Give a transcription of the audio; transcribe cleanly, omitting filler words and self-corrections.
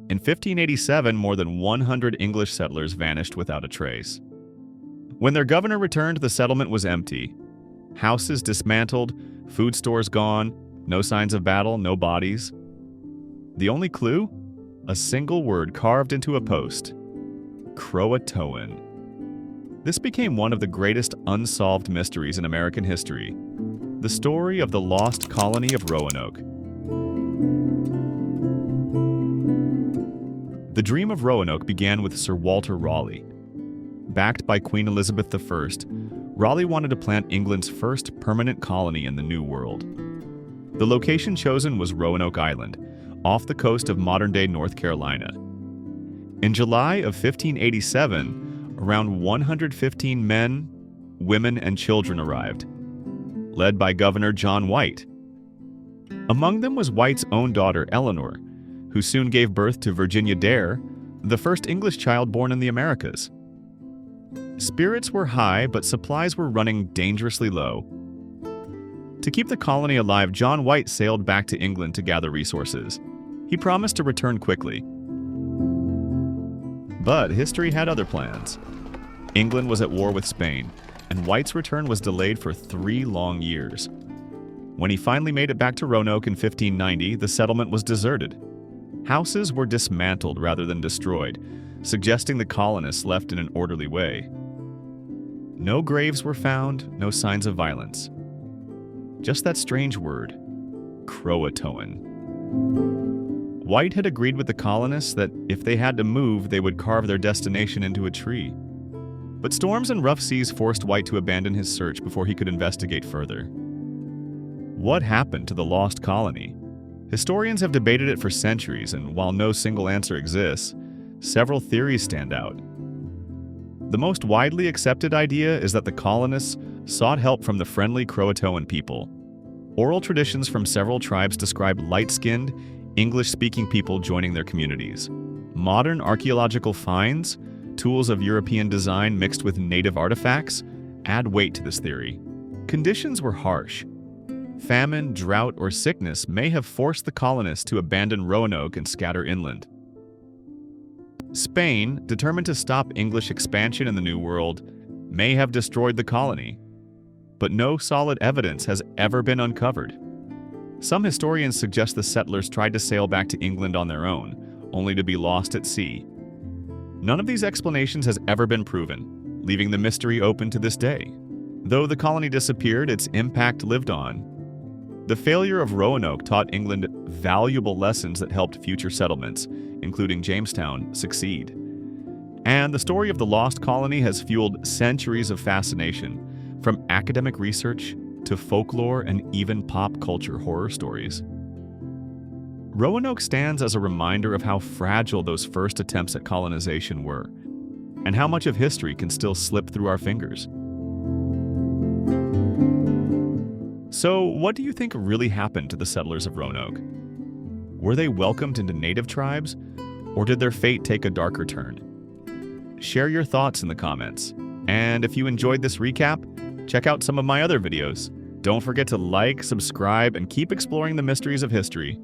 In 1587, more than 100 English settlers vanished without a trace. When their governor returned, the settlement was empty. Houses dismantled, food stores gone, no signs of battle, no bodies. The only clue? A single word carved into a post: CROATOAN. This became one of the greatest unsolved mysteries in American history: the story of the Lost Colony of Roanoke. The dream of Roanoke began with Sir Walter Raleigh. Backed by Queen Elizabeth I, Raleigh wanted to plant England's first permanent colony in the New World. The location chosen was Roanoke Island, off the coast of modern-day North Carolina. In July of 1587, around 115 men, women, and children arrived, led by Governor John White. Among them was White's own daughter, Eleanor, who soon gave birth to Virginia Dare, the first English child born in the Americas. Spirits were high, but supplies were running dangerously low. To keep the colony alive, John White sailed back to England to gather resources. He promised to return quickly. But history had other plans. England was at war with Spain, and White's return was delayed for 3 long years. When he finally made it back to Roanoke in 1590, the settlement was deserted. Houses were dismantled rather than destroyed, suggesting the colonists left in an orderly way. No graves were found, no signs of violence. Just that strange word, CROATOAN. White had agreed with the colonists that if they had to move, they would carve their destination into a tree. But storms and rough seas forced White to abandon his search before he could investigate further. What happened to the lost colony? Historians have debated it for centuries, and while no single answer exists, several theories stand out. The most widely accepted idea is that the colonists sought help from the friendly CROATOAN people. Oral traditions from several tribes describe light-skinned, English-speaking people joining their communities. Modern archaeological finds, tools of European design mixed with native artifacts, add weight to this theory. Conditions were harsh. Famine, drought, or sickness may have forced the colonists to abandon Roanoke and scatter inland. Spain, determined to stop English expansion in the New World, may have destroyed the colony. But no solid evidence has ever been uncovered. Some historians suggest the settlers tried to sail back to England on their own, only to be lost at sea. None of these explanations has ever been proven, leaving the mystery open to this day. Though the colony disappeared, its impact lived on. The failure of Roanoke taught England valuable lessons that helped future settlements, including Jamestown, succeed. And the story of the lost colony has fueled centuries of fascination, from academic research to folklore and even pop culture horror stories. Roanoke stands as a reminder of how fragile those first attempts at colonization were, and how much of history can still slip through our fingers. So, what do you think really happened to the settlers of Roanoke? Were they welcomed into native tribes, or did their fate take a darker turn? Share your thoughts in the comments. And if you enjoyed this recap, check out some of my other videos. Don't forget to like, subscribe, and keep exploring the mysteries of history.